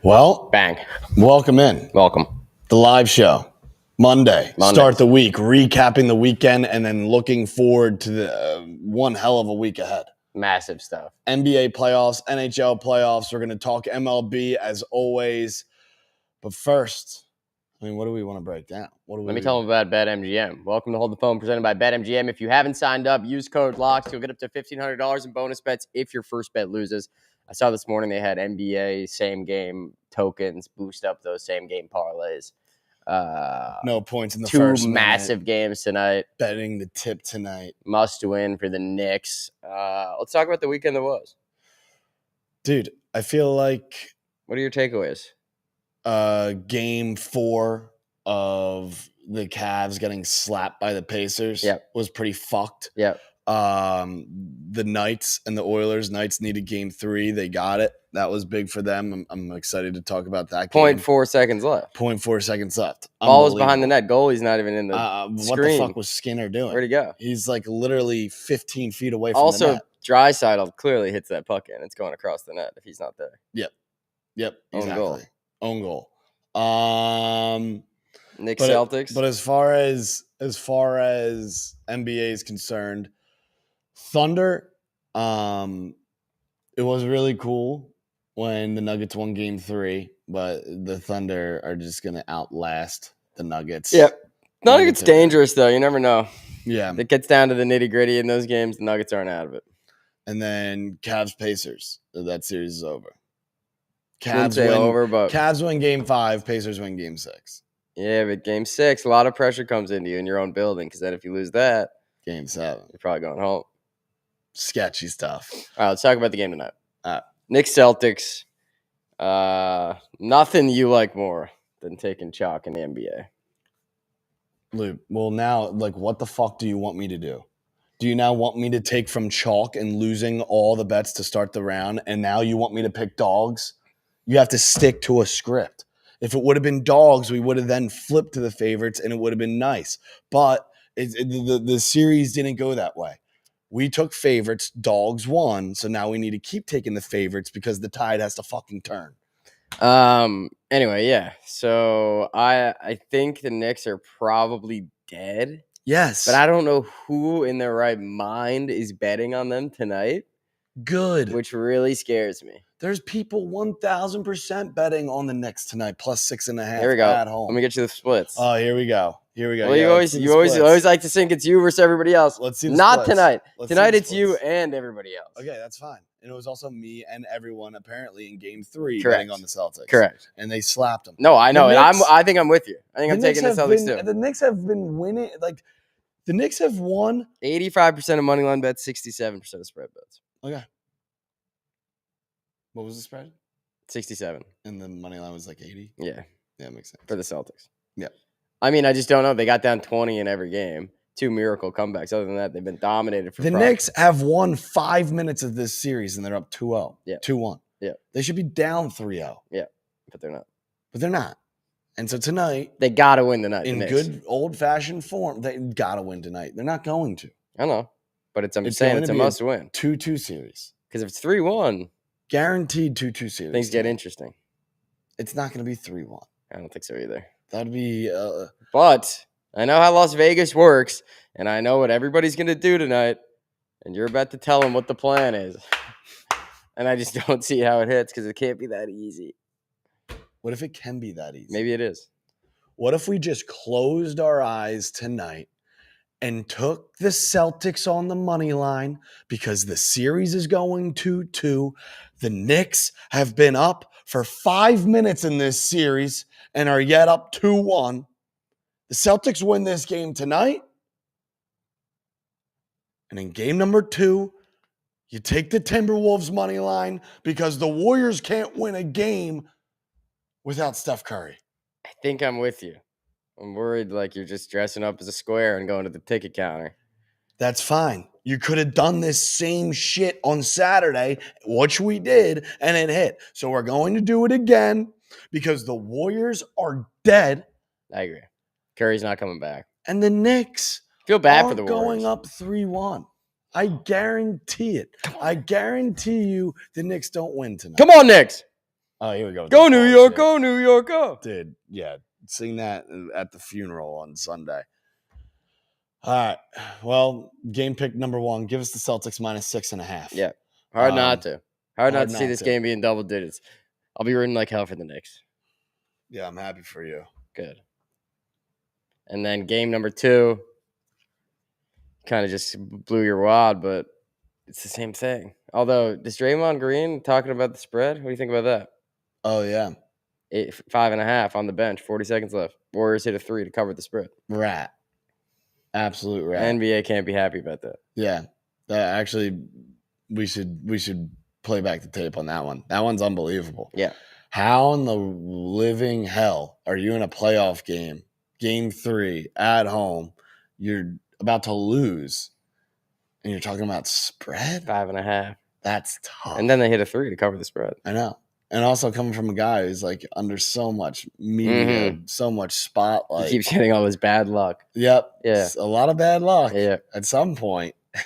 Well, bang. welcome in. Welcome. The live show. Monday. Start the week, recapping the weekend, and then looking forward to the one hell of a week ahead. Massive stuff. NBA playoffs, NHL playoffs. We're going to talk MLB as always. But first, what do we want to break down? Let me tell them about BetMGM. Welcome to Hold the Phone, presented by BetMGM. If you haven't signed up, use code LOCKS. You'll get up to $1,500 in bonus bets if your first bet loses. I saw this morning they had NBA same-game tokens boost up those same-game parlays. No points in the first minute. 2 massive games tonight. Betting the tip tonight. Must win for the Knicks. Let's talk about the weekend that was. Dude, I feel like... What are your takeaways? Game 4 of the Cavs getting slapped by the Pacers was pretty fucked. Yep. The Knights and the Oilers. Knights needed game 3. They got it. That was big for them. I'm excited to talk about that game. 0.4 seconds left. 0.4 seconds left. Ball was behind the net. Goalie's not even in the screen. What the fuck was Skinner doing? Where'd he go? He's like literally 15 feet away from the net. Also, Draisaitl clearly hits that puck in. It's going across the net if he's not there. Yep. Exactly. Own goal. Knicks Celtics. But as far as NBA is concerned, Thunder, it was really cool when the Nuggets won game 3, but the Thunder are just going to outlast the Nuggets. Yep. Nuggets dangerous, though. You never know. Yeah. It gets down to the nitty-gritty in those games. The Nuggets aren't out of it. And then Cavs-Pacers. That series is over. Cavs win game 5, Pacers win game 6. Yeah, but game 6, a lot of pressure comes into you in your own building, because then if you lose that, game 7, you're probably going home. Sketchy stuff. All right, let's talk about the game tonight. Knicks Celtics. Nothing you like more than taking chalk in the NBA. Luke, well, now, what the fuck do you want me to do? Do you now want me to take from chalk and losing all the bets to start the round, and now you want me to pick dogs? You have to stick to a script. If it would have been dogs, we would have then flipped to the favorites, and it would have been nice. But the series didn't go that way. We took favorites. Dogs won. So now we need to keep taking the favorites because the tide has to fucking turn. Anyway, yeah. So I think the Knicks are probably dead. Yes. But I don't know who in their right mind is betting on them tonight. Good. Which really scares me. There's people 1,000% betting on the Knicks tonight, plus 6.5 here we go. At home. Let me get you the splits. Oh, here we go. Well, you always like to think it's you versus everybody else. Let's see the Not splits. tonight. Tonight it's splits. you and everybody else. Okay, that's fine. And it was also me and everyone apparently in game 3 Correct. betting on the Celtics. Correct. And they slapped them. No, I know. Knicks, I think I'm with you. I think I'm taking the Celtics too. The Knicks have been winning. The Knicks have won 85% of money line bets, 67% of spread bets. Okay. What was the spread? 67. And the money line was 80? Yeah. Yeah, makes sense. For the Celtics. Yeah. I mean, I just don't know. They got down 20 in every game. 2 miracle comebacks. Other than that, they've been dominated for the Knicks have won 5 minutes of this series, and they're up 2-0. Yeah. 2-1. Yeah. They should be down 3-0. Yeah, but they're not. But they're not. And so tonight, they got to win tonight. In good old-fashioned form, they got to win tonight. They're not going to. I know. But I'm saying it's a must-win. 2-2 series. Because if it's 3-1, guaranteed 2-2 series. Things get interesting. It's not going to be 3-1. I don't think so either. That'd be... But I know how Las Vegas works, and I know what everybody's going to do tonight, and you're about to tell them what the plan is. And I just don't see how it hits because it can't be that easy. What if it can be that easy? Maybe it is. What if we just closed our eyes tonight and took the Celtics on the money line because the series is going 2-2. The Knicks have been up for 5 minutes in this series and are yet up 2-1. The Celtics win this game tonight. And in game number 2, you take the Timberwolves money line because the Warriors can't win a game without Steph Curry. I think I'm with you. I'm worried like you're just dressing up as a square and going to the ticket counter. That's fine. You could have done this same shit on Saturday, which we did, and it hit. So we're going to do it again because the Warriors are dead. I agree. Curry's not coming back. And the Knicks Feel bad are for the Warriors. going up 3-1. I guarantee it. I guarantee you the Knicks don't win tonight. Come on, Knicks. Oh, here we go. Go New York, go New York, go. Dude, yeah. Sing that at the funeral on Sunday. All right. Well, game pick number 1. Give us the Celtics -6.5. Yeah. Hard not to. Hard not to see this to. game being double digits. I'll be rooting like hell for the Knicks. Yeah, I'm happy for you. Good. And then game number 2, kind of just blew your wad, but it's the same thing. Although, does Draymond Green talking about the spread? What do you think about that? Oh, yeah. 5.5 on the bench, 40 seconds left. Warriors hit a 3 to cover the spread. Rat. Absolute rat. NBA can't be happy about that. Yeah. Actually, we should play back the tape on that one. That one's unbelievable. Yeah. How in the living hell are you in a playoff game, game 3, at home, you're about to lose, and you're talking about spread? 5.5. That's tough. And then they hit a 3 to cover the spread. I know. And also coming from a guy who's like under so much media, so much spotlight. He keeps getting all this bad luck. Yep. Yeah. It's a lot of bad luck. Yeah. At some point, I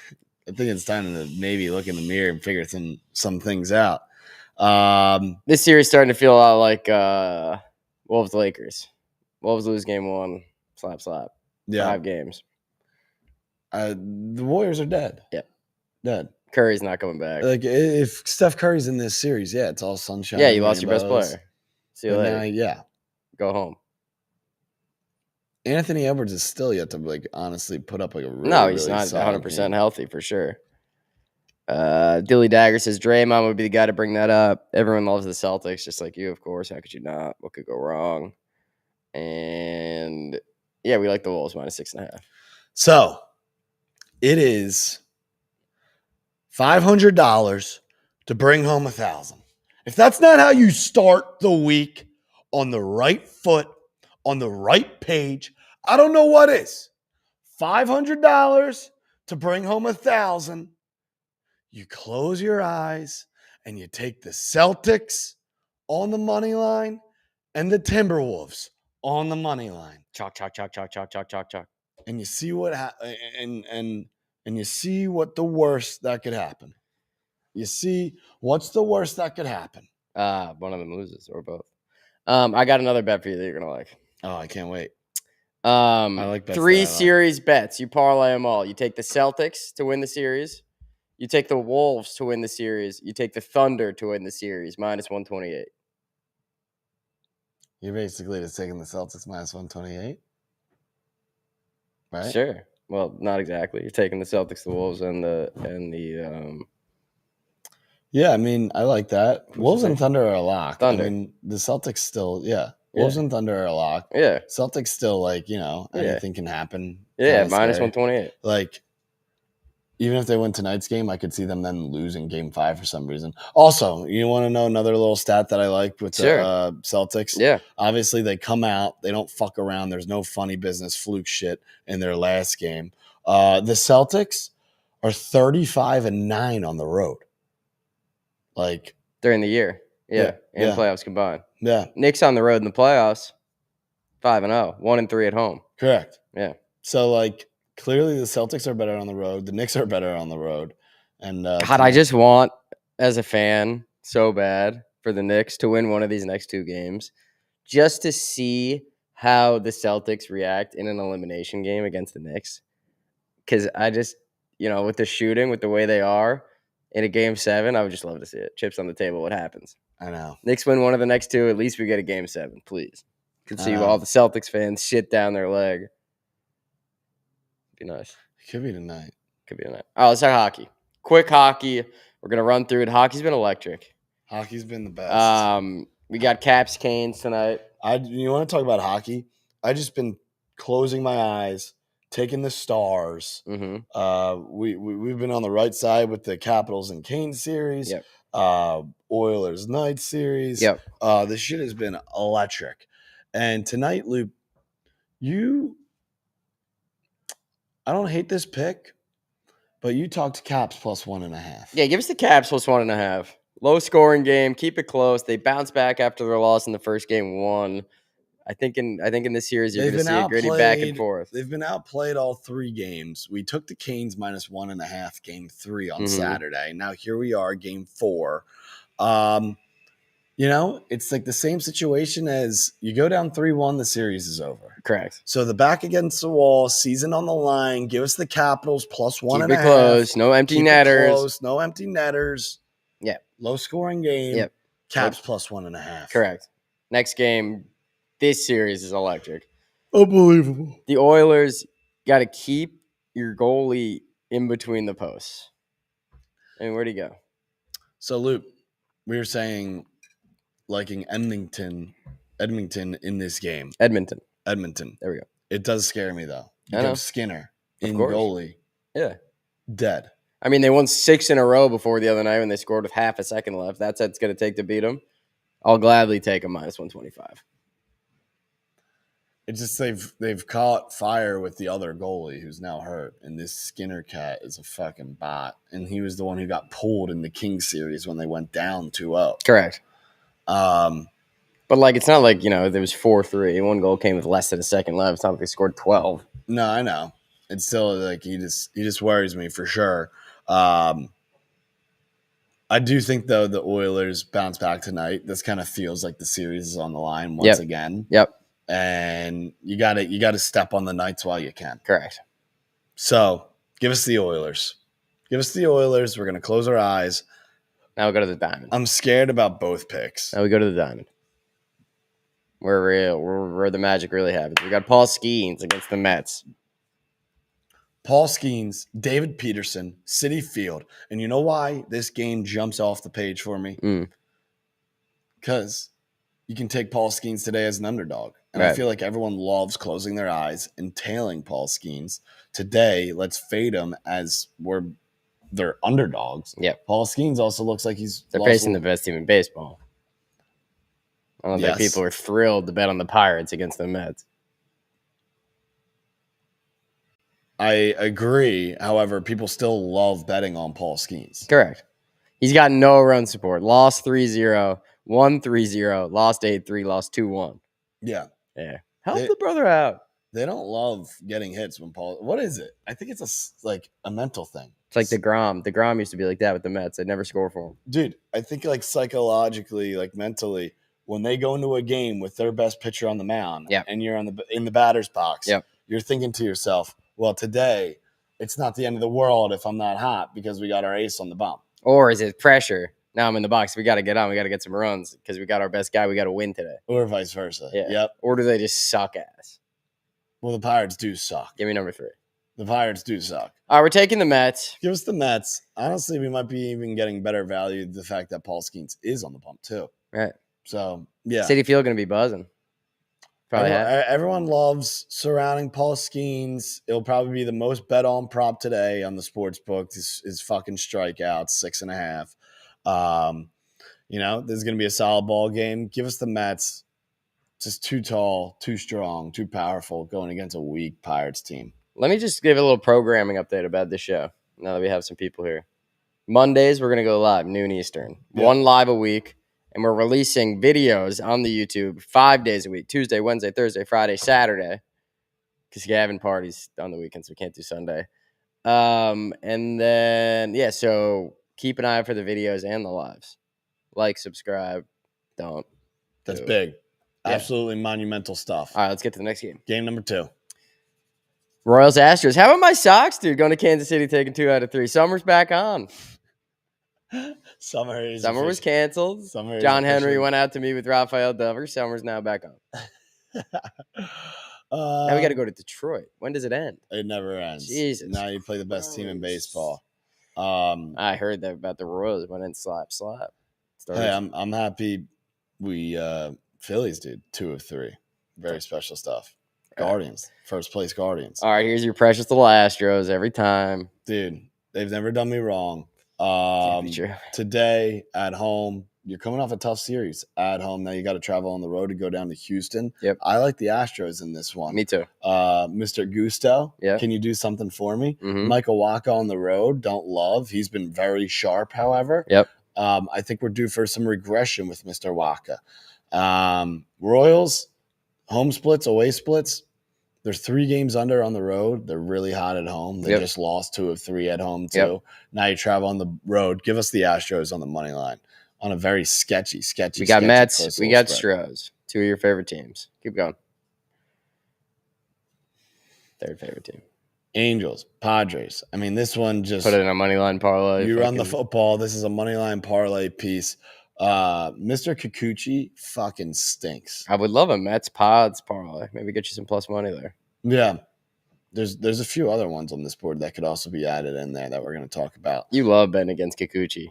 think it's time to maybe look in the mirror and figure some things out. This series starting to feel a lot like Wolves Lakers. Wolves lose game 1, slap. Yeah. 5 games. The Warriors are dead. Yeah. Dead. Curry's not coming back. Like, if Steph Curry's in this series, yeah, it's all sunshine. Yeah, you lost your best rainbows. player. See you later. Yeah. Go home. Anthony Edwards is still yet to, like, honestly put up, like, a really, No, he's really not solid 100% game. healthy for sure. Dilly Dagger says Draymond would be the guy to bring that up. Everyone loves the Celtics, just like you, of course. How could you not? What could go wrong? And yeah, we like the Wolves -6.5. So, it is $500 to bring home 1,000. If that's not how you start the week on the right foot, on the right page, I don't know what is. $500 to bring home 1,000. You close your eyes and you take the Celtics on the money line and the Timberwolves on the money line. Chalk. And you see what and you see what the worst that could happen. You see what's the worst that could happen. One of them loses or both. I got another bet for you that you're gonna like. Oh, I can't wait. I like bets 3 that I like. series bets. You parlay them all. You take the Celtics to win the series. You take the Wolves to win the series. You take the Thunder to win the series, -128. You're basically just taking the Celtics -128, right? Sure. Well, not exactly. You're taking the Celtics, the Wolves, and the Yeah, I mean, I like that. Who's Wolves the and second? Thunder are a lock. Thunder. I mean, the Celtics still, Wolves and Thunder are a lock. yeah. Celtics still, like, Yeah. anything can happen. Yeah, Kinda scary. -128. Like, even if they win tonight's game, I could see them then losing game 5 for some reason. Also, you want to know another little stat that I liked with Sure. the Celtics? Yeah. Obviously, they come out. They don't fuck around. There's no funny business fluke shit in their last game. The Celtics are 35-9 on the road. Like, During the year. Yeah. And Yeah. playoffs combined. yeah, Knicks on the road in the playoffs, 5-0. 1-3 at home. correct. Yeah. So, like, clearly the Celtics are better on the road. The Knicks are better on the road. And God, I just want, as a fan, so bad for the Knicks to win one of these next 2 games just to see how the Celtics react in an elimination game against the Knicks. Because I just, with the shooting, with the way they are in a game 7, I would just love to see it. Chips on the table, what happens? I know. Knicks win one of the next two. At least we get a game 7, please. Could see know. all the Celtics fans shit down their leg. Be nice. It could be tonight. Could be tonight. Oh, let's talk hockey. Quick hockey. We're gonna run through it. Hockey's been electric. Hockey's been the best. We got Caps Canes tonight. You want to talk about hockey? I just been closing my eyes, taking the Stars. Mm-hmm. We've been on the right side with the Capitals and Canes series. Yep. Oilers Knights series. Yep. This shit has been electric. And tonight, Luke, I don't hate this pick, but you talked Caps plus 1.5. Yeah, give us the Caps plus 1.5. Low scoring game. Keep it close. They bounce back after their loss in the first game. Won. I think in this series you're going to see a gritty back and forth. They've been outplayed all 3 games. We took the Canes minus 1.5 game 3 on Saturday. Now here we are, game 4. It's like the same situation as you go down 3-1, the series is over. Correct. So the back against the wall, season on the line. Give us the Capitals plus 1.5. Keep it close. No empty netters. No empty netters. Yeah. Low scoring game. Yep. Caps plus 1.5. Correct. Next game. This series is electric. Unbelievable. The Oilers got to keep your goalie in between the posts. I mean, where'd he go? So, Luke, we were saying liking Edmonton in this game. Edmonton. There we go. It does scare me, though. You have Skinner in goalie. Yeah. Dead. I mean, they won 6 in a row before the other night when they scored with half a second left. That's what it's going to take to beat them. I'll gladly take them minus 125. It's just they've caught fire with the other goalie who's now hurt, and this Skinner cat is a fucking bot, and he was the one who got pulled in the Kings series when they went down 2-0. Correct. But it's not like there was 4-3. One goal came with less than a second left. It's not like they scored 12. No, I know. It's still he just worries me for sure. I do think though the Oilers bounce back tonight. This kind of feels like the series is on the line once again. Yep. And you got to step on the Knights while you can. Correct. So give us the Oilers. We're going to close our eyes. Now we go to the Diamond. I'm scared about both picks. Now we go to the Diamond. Where the magic really happens. We got Paul Skeens against the Mets. Paul Skeens, David Peterson, Citi Field. And you know why this game jumps off the page for me? Because you can take Paul Skeens today as an underdog. And I feel like everyone loves closing their eyes and tailing Paul Skeens. Today, let's fade him as they're underdogs. Yep. Paul Skeens also looks like they're facing the best team in baseball. I don't think people are thrilled to bet on the Pirates against the Mets. I agree. However, people still love betting on Paul Skeens. Correct. He's got no run support. Lost 3-0, won 3-0, lost 8-3, lost 2-1. Yeah. Yeah. Help the brother out. They don't love getting hits when Paul. What is it? I think it's a mental thing. It's like DeGrom. DeGrom used to be like that with the Mets. They'd never score for him. Dude, I think psychologically, mentally, when they go into a game with their best pitcher on the mound and you're in the batter's box, you're thinking to yourself, well, today it's not the end of the world if I'm not hot because we got our ace on the bump. Or is it pressure? Now I'm in the box. We got to get on. We got to get some runs because we got our best guy. We got to win today. Or vice versa. Yeah. Yep. Or do they just suck ass? Well, the Pirates do suck. Give me number 3. The Pirates do suck. All right, we're taking the Mets. Give us the Mets. Honestly, we might be even getting better value the fact that Paul Skeens is on the bump too. Right. So, yeah. Citi Field going to be buzzing. Everyone loves surrounding Paul Skeens. It'll probably be the most bet on prop today on the sports book. Is fucking strikeouts, 6.5. There's going to be a solid ball game. Give us the Mets. Just too tall, too strong, too powerful going against a weak Pirates team. Let me just give a little programming update about this show now that we have some people here. Mondays, we're going to go live, noon Eastern. Yep. 1 live a week. And we're releasing videos on the YouTube 5 days a week, Tuesday, Wednesday, Thursday, Friday, Saturday. Because Gavin parties on the weekends, so we can't do Sunday. And then, so keep an eye out for the videos and the lives. Like, subscribe. Don't. That's big. Absolutely monumental stuff. All right, let's get to the next game. Game number 2. Royals Astros. How about my Sox, dude? Going to Kansas City, taking 2 out of 3. Summer's back on. Summer is Summer was canceled. Summer is John Henry officially- went out to meet with Raphael Devers. Summer's now back on. Now we got to go to Detroit. When does it end? It never ends. Jesus Now you play the best team in Christ. baseball. I heard that about the Royals. Went in slap. Hey, I'm happy we Phillies did 2 of 3. Very special stuff. Guardians, first place Guardians. All right, here's your precious little Astros every time. Dude, they've never done me wrong. Can't be true. Today at home, you're coming off a tough series at home. Now you got to travel on the road to go down to Houston. Yep. I like the Astros in this one. Me too. Mr. Gusto, Yeah. can you do something for me? Mhm. Michael Waka on the road, don't love. He's been very sharp, however. Yep. I think we're due for some regression with Mr. Waka. Royals, home splits, away splits. They're 3 games under on the road. They're really hot at home. They Yep. just lost 2 of 3 at home, too. Yep. Now you travel on the road. Give us the Astros on the money line on a very sketchy. We got Mets. close We little got spread. Astros. 2 of your favorite teams. Keep going. Third favorite team. Angels, Padres. I mean, this one just Put it in a money line parlay. you run the fucking- football. This is a money line parlay piece. Mr. Kikuchi fucking stinks. I would love a Mets Pods parlay. Maybe get you some plus money there. Yeah. There's a few other ones on this board that could also be added in there that we're going to talk about. You love betting against Kikuchi.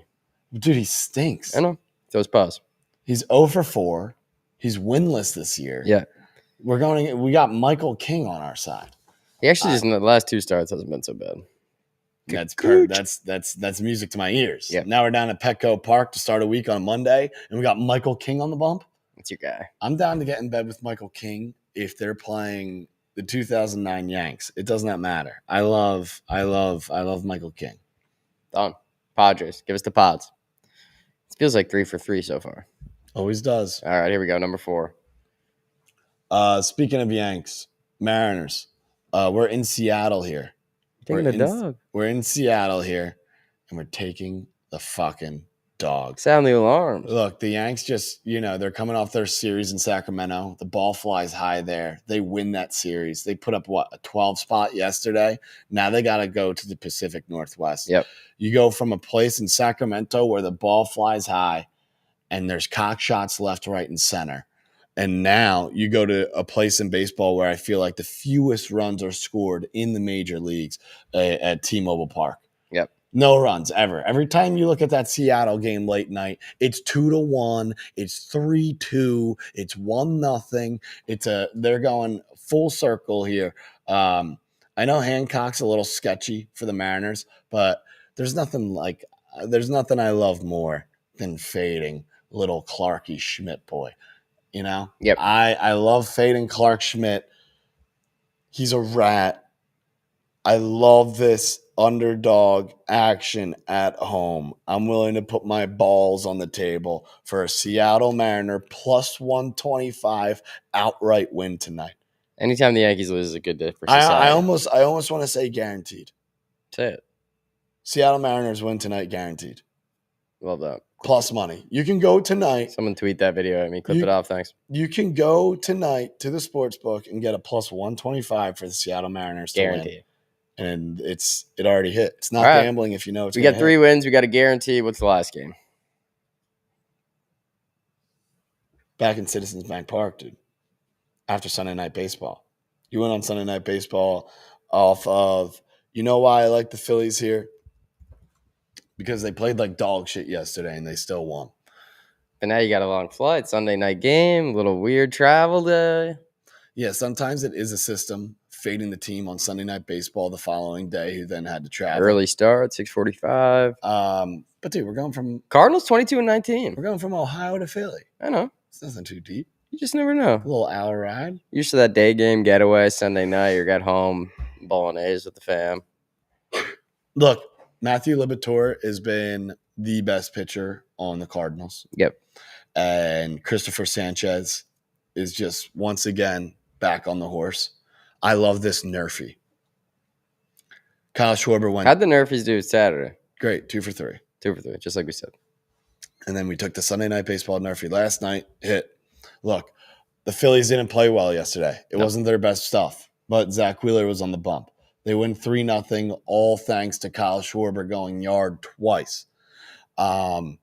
Dude, he stinks. I know. Those pause. He's 0 for 4. He's winless this year. Yeah. We got Michael King on our side. He actually just in the last 2 starts hasn't been so bad. That's music to my ears. Yep. Now we're down at Petco Park to start a week on Monday, and we got Michael King on the bump. That's your guy. I'm down to get in bed with Michael King if they're playing the 2009 Yanks. It does not matter. I love Michael King. Done. Padres. Give us the Pods. It feels like 3 for 3 so far. Always does. All right, here we go. Number 4. Speaking of Yanks, Mariners, we're in Seattle here. Taking a dog. We're in Seattle here, and we're taking the fucking dogs. Sound the alarms. Look, the Yanks just, they're coming off their series in Sacramento. The ball flies high there. They win that series. They put up, a 12 spot yesterday. Now they got to go to the Pacific Northwest. Yep. You go from a place in Sacramento where the ball flies high and there's cock shots left, right, and center. And now you go to a place in baseball where I feel like the fewest runs are scored in the major leagues at T-Mobile Park. Yep. No runs ever. Every time you look at that Seattle game late night, it's 2-1, it's 3-2, it's 1-0. They're going full circle here. I know Hancock's a little sketchy for the Mariners, but there's nothing I love more than fading little Clarky Schmidt boy. Yep. I love fading Clark Schmidt. He's a rat. I love this underdog action at home. I'm willing to put my balls on the table for a Seattle Mariner plus 125 outright win tonight. Anytime the Yankees lose is a good day for society. I almost want to say guaranteed. Say it. Seattle Mariners win tonight, guaranteed. Love that. Plus money. You can go tonight. Someone tweet that video at me. Clip it off. Thanks. You can go tonight to the sports book and get a plus 125 for the Seattle Mariners to win. Guarantee. And it already hit. It's not All right. gambling if you know it's We gonna got 3 wins. We got a guarantee. What's the last game? back in Citizens Bank Park, dude, after Sunday Night Baseball. You went on Sunday Night Baseball off of, why I like the Phillies here? Because they played like dog shit yesterday and they still won. But now you got a long flight, Sunday night game, little weird travel day. Yeah, sometimes it is a system, fading the team on Sunday Night Baseball the following day, who then had to travel. Early start, 6:45. But dude, we're going from Cardinals 22-19. Ohio to Philly. I know. It's nothing too deep. You just never know. A little hour ride. Used to that day game getaway Sunday night. You got home, bolognese with the fam. Look, Matthew Liberatore has been the best pitcher on the Cardinals. Yep. And Christopher Sanchez is just once again back on the horse. I love this Nerfy. Kyle Schwarber went How'd the Nerfies do Saturday? great, 2 for 3. 2 for 3, just like we said. And then we took the Sunday Night Baseball Nerfy last night, hit. Look, the Phillies didn't play well yesterday. It wasn't their best stuff, but Zach Wheeler was on the bump. They win 3-0, all thanks to Kyle Schwarber going yard twice. I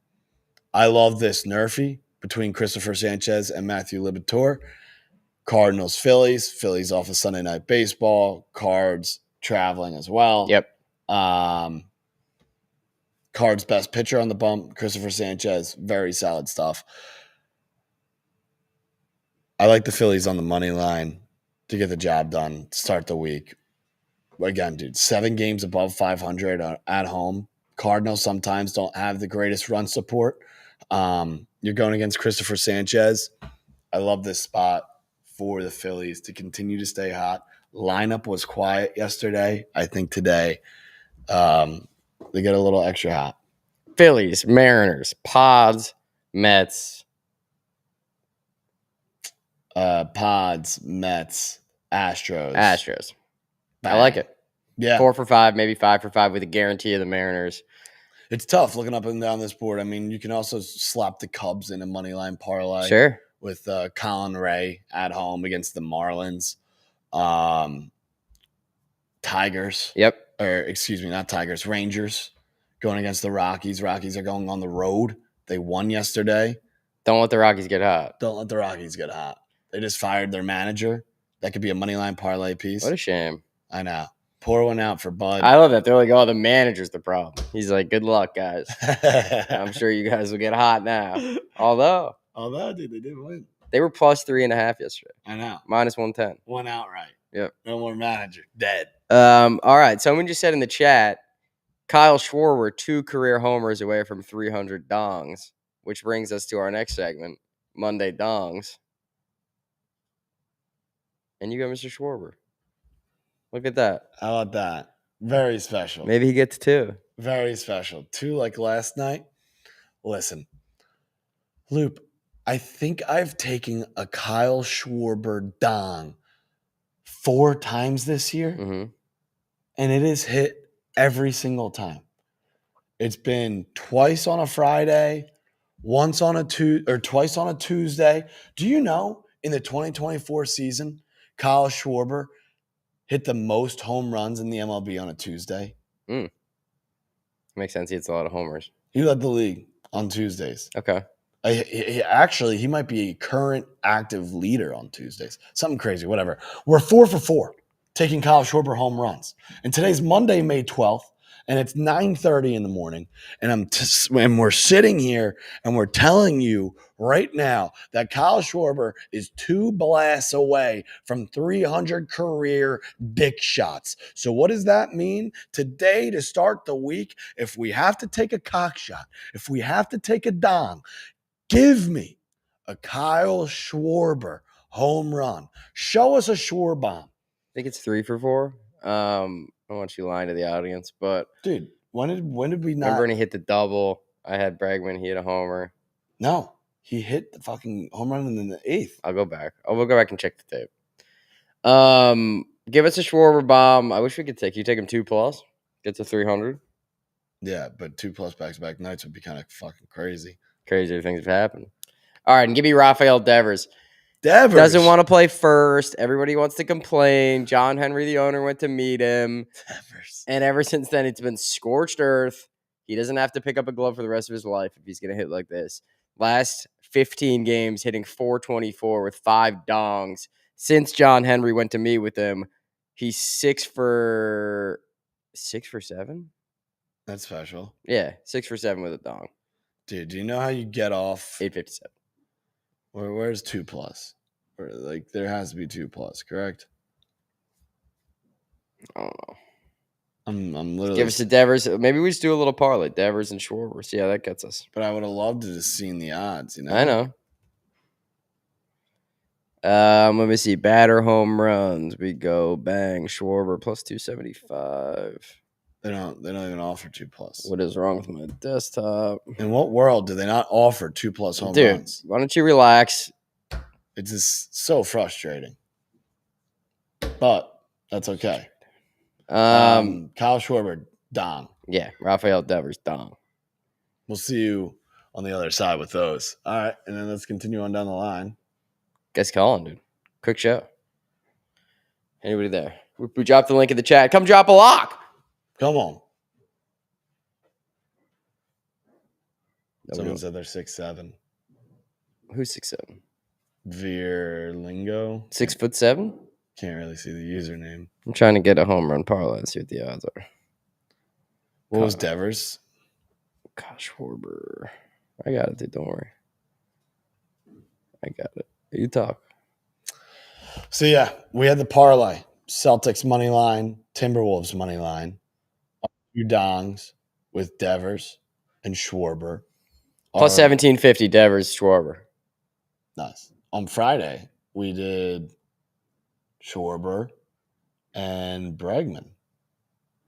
love this NRFI between Christopher Sanchez and Matthew Liberatore. Cardinals, Phillies. Phillies off of Sunday Night Baseball. Cards traveling as well. Yep. Cards best pitcher on the bump. Christopher Sanchez. Very solid stuff. I like the Phillies on the money line to get the job done. Start the week. Again, dude, 7 games above 500 at home. Cardinals sometimes don't have the greatest run support. You're going against Christopher Sanchez. I love this spot for the Phillies to continue to stay hot. Lineup was quiet yesterday. I think today they get a little extra hot. Phillies, Mariners, Pods, Mets. Pods, Mets, Astros. Bang. I like it. Yeah. 4 for 5, maybe 5 for 5 with a guarantee of the Mariners. It's tough looking up and down this board. I mean, you can also slap the Cubs in a moneyline parlay. Sure. With Colin Ray at home against the Marlins. Tigers. Yep. Or excuse me, not Tigers. Rangers going against the Rockies. Rockies are going on the road. They won yesterday. Don't let the Rockies get hot. Don't let the Rockies get hot. They just fired their manager. That could be a moneyline parlay piece. What a shame. I know. Pour one out for Bud. I love that. They're like, oh, the manager's the problem. He's like, good luck, guys. I'm sure you guys will get hot now. Although, dude, they did win. They were plus 3.5 yesterday. I know. Minus 110. One outright. Yep. No more manager. Dead. All right. Someone just said in the chat, Kyle Schwarber 2 career homers away from 300 dongs, which brings us to our next segment, Monday Dongs. And you got Mr. Schwarber. Look at that. How about that? Very special. Maybe he gets 2. Very special. 2 like last night. Listen, Loop, I think I've taken a Kyle Schwarber dong 4 times this year, and it has hit every single time. It's been twice on a Friday, twice on a Tuesday. Do you know in the 2024 season, Kyle Schwarber hit the most home runs in the MLB on a Tuesday? Makes sense. He hits a lot of homers. He led the league on Tuesdays. Okay. He might be a current active leader on Tuesdays. Something crazy, whatever. We're 4 for 4 taking Kyle Schwarber home runs. And today's Monday, May 12th, and it's 9:30 in the morning. And we're sitting here and we're telling you right now that Kyle Schwarber is 2 blasts away from 300 career dick shots. So what does that mean? Today, to start the week, if we have to take a cock shot, if we have to take a dong, give me a Kyle Schwarber home run. Show us a Schwarber bomb. I think it's 3 for 4. I don't want you lying to the audience, but dude, when did we not? Remember when he hit the double? I had Bregman. He hit a homer. No, he hit the fucking home run in the 8th. I'll go back. We'll go back and check the tape. Give us a Schwarber bomb. I wish we could take. You take him 2+, get to 300. Yeah, but 2+ back-to-back nights would be kind of fucking crazy. Crazier things have happened. All right, and give me Raphael Devers. Devers doesn't want to play first. Everybody wants to complain. John Henry, the owner, went to meet him. Devers. And ever since then, it's been scorched earth. He doesn't have to pick up a glove for the rest of his life if he's going to hit like this. Last 15 games, hitting .424 with 5 dongs. Since John Henry went to meet with him, he's 6 for 7? That's special. Yeah, 6 for 7 with a dong. Dude, do you know how you get off? 857. Where's 2+? Like there has to be 2+, correct? I don't know. I'm literally give us a Devers. Maybe we just do a little parlay. Devers and Schwarber. See how that gets us. But I would have loved to have seen the odds. You know. I know. Let me see. Batter home runs. We go bang. Schwarber plus 275. They don't even offer 2+. What is wrong with my desktop? In what world do they not offer 2+ home runs? Why don't you relax? It's just so frustrating. But that's okay. Kyle Schwarber, dong. Yeah, Raphael Devers, dong. We'll see you on the other side with those. All right, and then let's continue on down the line. Guess calling, dude. Quick show. Anybody there? We dropped the link in the chat. Come drop a lock. Come on. Someone said they're 6'7". Who's 6'7"? Vierlingo. 6'7"? Can't really see the username. I'm trying to get a home run parlay and see what the odds are. What was Devers? Gosh, Schwarber. I got it, dude. Don't worry. I got it. You talk. So, yeah, we had the parlay. Celtics money line, Timberwolves money line. Two dongs with Devers and Schwarber. Plus 1750, Devers, Schwarber. Nice. On Friday, we did Schwarber and Bregman.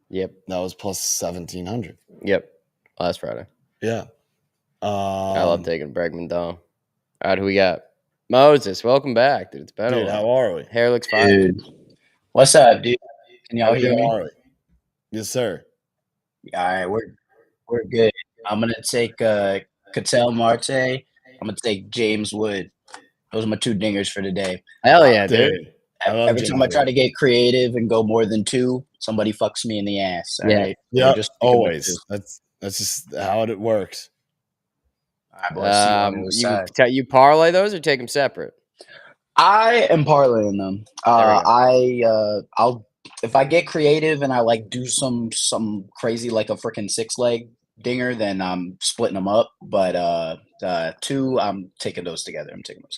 Yep. That was plus 1700. Yep. Last Friday. Yeah. I love taking Bregman down. All right, who we got? Moses, welcome back, dude. It's been a while. How are we? Hair looks fine. Dude, what's up, dude? Can y'all hear me? Are we? Yes, sir. All right, we're good. I'm gonna take Cattell Marte. I'm gonna take James Wood. Those are my two dingers for today. Hell yeah, dude. Every time I try to get creative and go more than two, somebody fucks me in the ass. All right? Yeah, just always. That's just how it works. All right, boys. See you on the other side. You parlay those or take them separate? I am parlaying them. I'll if I get creative and I like do some crazy like a freaking 6-leg dinger, then I'm splitting them up. But two, I'm taking those together.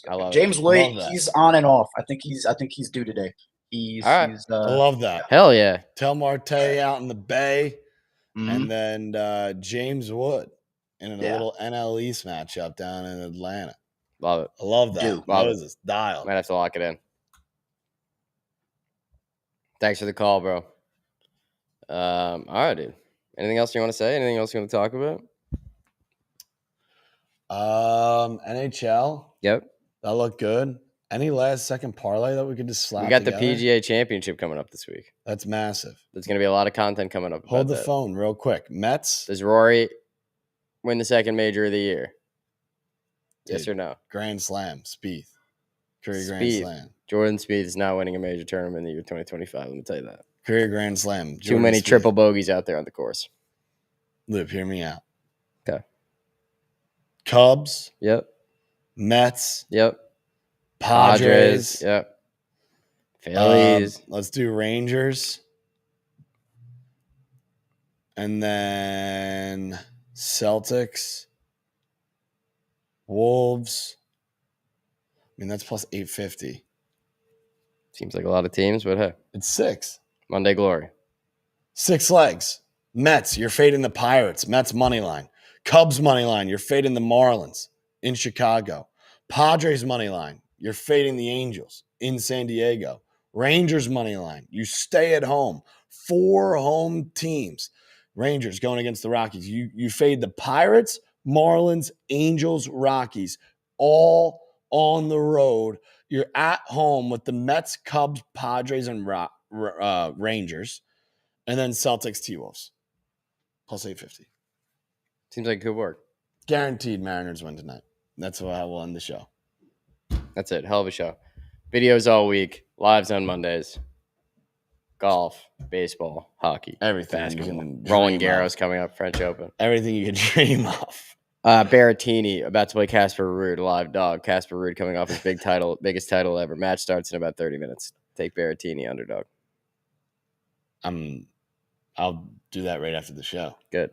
I love James Wood, that. he's on and off. I think he's due today. He's All right. I love that. Hell yeah. Tell Marte out in the Bay, and then James Wood in a little NL East matchup down in Atlanta. Love it. I love that. Dude, Moses, dial. Might have to lock it in. Thanks for the call, bro. All right, dude. Anything else you want to say? Anything else you want to talk about? NHL. Yep. That looked good. Any last second parlay that we could just slap We got together? the PGA Championship coming up this week. That's massive. There's going to be a lot of content coming up. Hold the phone real quick. Mets. Does Rory win the second major of the year? Dude, yes or no? Grand Slam. Spieth. Curry Grand Spieth. Slam. Jordan Spieth is not winning a major tournament in the year 2025. Let me tell you that. Career Grand Slam. Too many triple bogeys out there on the course. Luke, hear me out. Okay. Cubs. Yep. Mets. Yep. Padres. Yep. Phillies. Let's do Rangers. And then Celtics. Wolves. I mean, that's plus 850. Seems like a lot of teams, but hey. It's 6. Monday Glory. 6 legs. Mets, you're fading the Pirates. Mets money line. Cubs money line, you're fading the Marlins in Chicago. Padres money line, you're fading the Angels in San Diego. Rangers money line, you stay at home. 4 home teams. Rangers going against the Rockies. You fade the Pirates, Marlins, Angels, Rockies, all on the road. You're at home with the Mets, Cubs, Padres, and Rangers, and then Celtics, T-Wolves, plus 850. Seems like good work. Guaranteed Mariners win tonight. That's how we'll end the show. That's it. Hell of a show. Videos all week. Lives on Mondays. Golf, baseball, hockey, Everything. basketball. Roland Garros coming up, French Open. Everything you can dream of. Berrettini about to play Casper Ruud, live dog. Casper Ruud coming off his biggest title ever. Match starts in about 30 minutes. Take Berrettini underdog. I'll do that right after the show. Good.